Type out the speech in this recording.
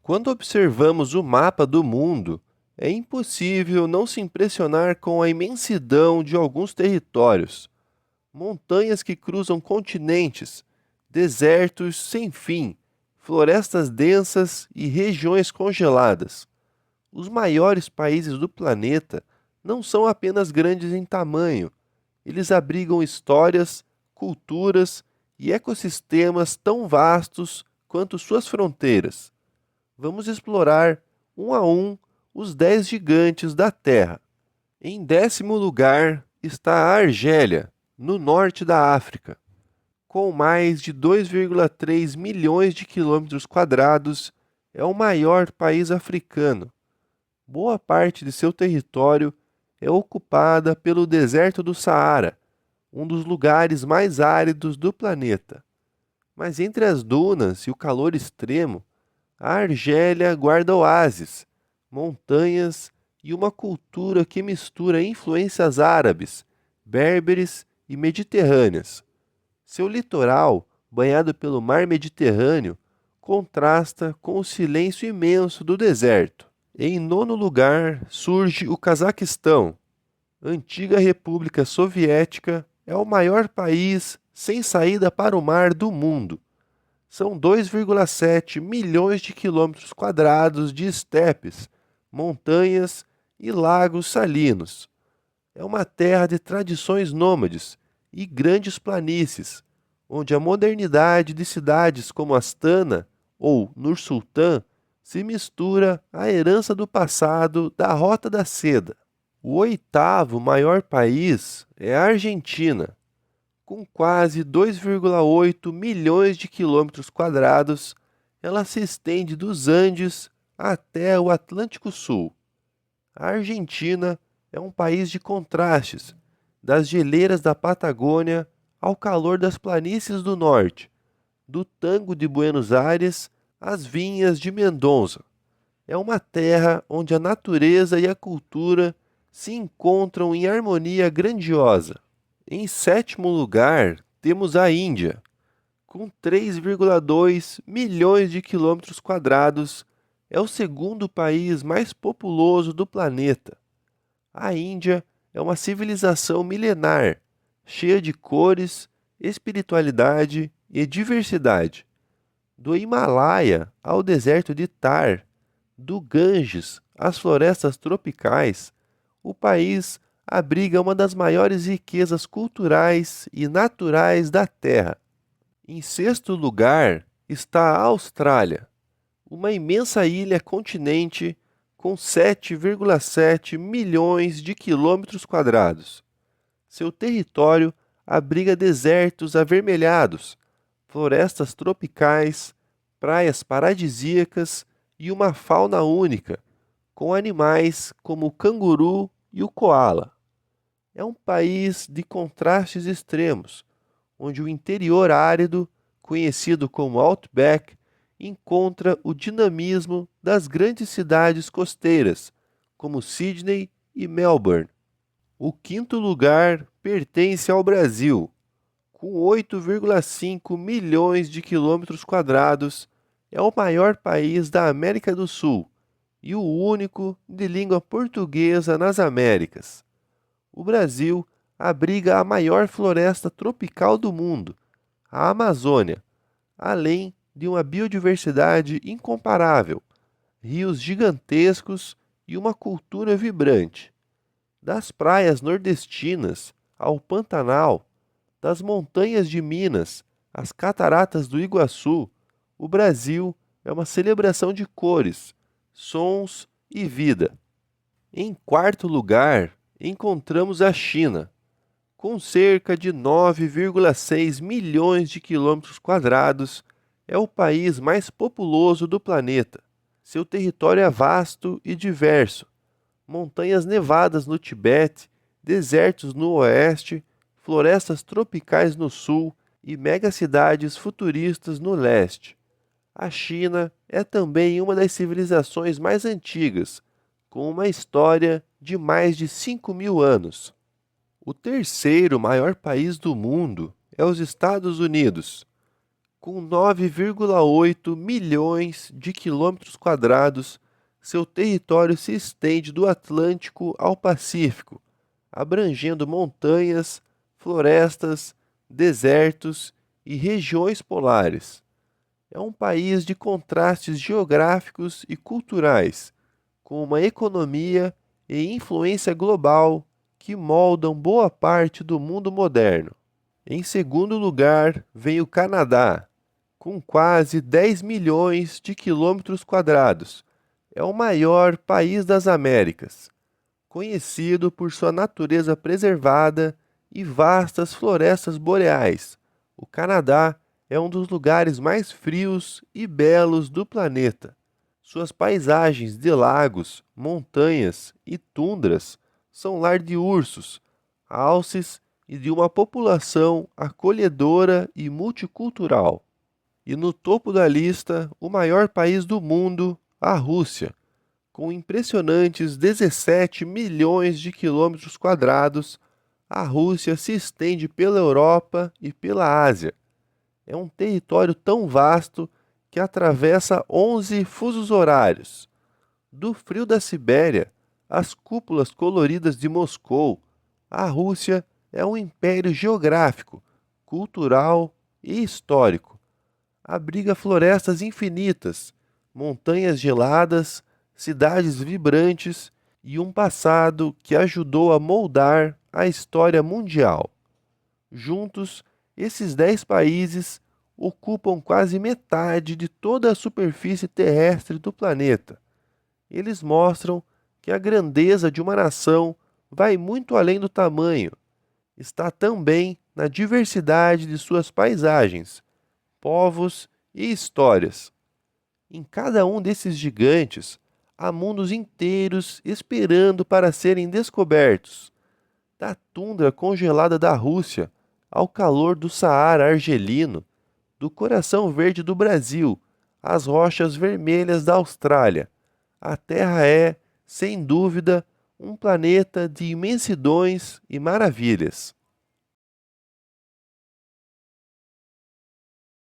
Quando observamos o mapa do mundo, é impossível não se impressionar com a imensidão de alguns territórios. Montanhas que cruzam continentes, desertos sem fim, florestas densas e regiões congeladas. Os maiores países do planeta não são apenas grandes em tamanho, eles abrigam histórias, culturas e ecossistemas tão vastos quanto suas fronteiras. Vamos explorar, um a um, os 10 gigantes da Terra. Em décimo lugar está a Argélia, no norte da África. Com mais de 2,3 milhões de quilômetros quadrados, é o maior país africano. Boa parte de seu território é ocupada pelo deserto do Saara, um dos lugares mais áridos do planeta. Mas entre as dunas e o calor extremo, a Argélia guarda oásis, montanhas e uma cultura que mistura influências árabes, berberes e mediterrâneas. Seu litoral, banhado pelo mar Mediterrâneo, contrasta com o silêncio imenso do deserto. Em nono lugar surge o Cazaquistão. Antiga República Soviética, é o maior país sem saída para o mar do mundo. São 2,7 milhões de quilômetros quadrados de estepes, montanhas e lagos salinos. É uma terra de tradições nômades e grandes planícies, onde a modernidade de cidades como Astana ou Nur-Sultan se mistura à herança do passado da Rota da Seda. O oitavo maior país é a Argentina, com quase 2,8 milhões de quilômetros quadrados, ela se estende dos Andes até o Atlântico Sul. A Argentina é um país de contrastes, das geleiras da Patagônia ao calor das planícies do norte, do tango de Buenos Aires às vinhas de Mendonça. É uma terra onde a natureza e a cultura se encontram em harmonia grandiosa. Em sétimo lugar, temos a Índia, com 3,2 milhões de quilômetros quadrados, é o segundo país mais populoso do planeta. A Índia é uma civilização milenar, cheia de cores, espiritualidade e diversidade. Do Himalaia ao deserto de Thar, do Ganges às florestas tropicais, o país abriga uma das maiores riquezas culturais e naturais da Terra. Em sexto lugar está a Austrália, uma imensa ilha-continente com 7,7 milhões de quilômetros quadrados. Seu território abriga desertos avermelhados, florestas tropicais, praias paradisíacas e uma fauna única, com animais como o canguru e o coala. É um país de contrastes extremos, onde o interior árido, conhecido como Outback, encontra o dinamismo das grandes cidades costeiras, como Sydney e Melbourne. O quinto lugar pertence ao Brasil, com 8,5 milhões de quilômetros quadrados, é o maior país da América do Sul e o único de língua portuguesa nas Américas. O Brasil abriga a maior floresta tropical do mundo, a Amazônia, além de uma biodiversidade incomparável, rios gigantescos e uma cultura vibrante. Das praias nordestinas ao Pantanal, das montanhas de Minas às cataratas do Iguaçu, o Brasil é uma celebração de cores, sons e vida. Em quarto lugar, encontramos a China, com cerca de 9,6 milhões de quilômetros quadrados, é o país mais populoso do planeta. Seu território é vasto e diverso. Montanhas nevadas no Tibete, desertos no oeste, florestas tropicais no sul e megacidades futuristas no leste. A China é também uma das civilizações mais antigas, com uma história de mais de 5.000 anos. O terceiro maior país do mundo é os Estados Unidos, Com 9,8 milhões de quilômetros quadrados, seu território se estende do Atlântico ao Pacífico, abrangendo montanhas, florestas, desertos e regiões polares. É um país de contrastes geográficos e culturais, com uma economia e influência global que moldam boa parte do mundo moderno. Em segundo lugar, vem o Canadá, com quase 10 milhões de quilômetros quadrados. É o maior país das Américas, conhecido por sua natureza preservada e vastas florestas boreais. O Canadá é um dos lugares mais frios e belos do planeta. Suas paisagens de lagos, montanhas e tundras são lar de ursos, alces e de uma população acolhedora e multicultural. E no topo da lista, o maior país do mundo, a Rússia, com impressionantes 17 milhões de quilômetros quadrados. A Rússia se estende pela Europa e pela Ásia. É um território tão vasto que atravessa 11 fusos horários. Do frio da Sibéria às cúpulas coloridas de Moscou, a Rússia é um império geográfico, cultural e histórico. Abriga florestas infinitas, montanhas geladas, cidades vibrantes e um passado que ajudou a moldar a história mundial. Juntos, esses 10 países ocupam quase metade de toda a superfície terrestre do planeta. Eles mostram que a grandeza de uma nação vai muito além do tamanho. Está também na diversidade de suas paisagens, povos e histórias. Em cada um desses gigantes, há mundos inteiros esperando para serem descobertos. Da tundra congelada da Rússia ao calor do Saara argelino, do coração verde do Brasil às rochas vermelhas da Austrália, a Terra é, sem dúvida, um planeta de imensidões e maravilhas.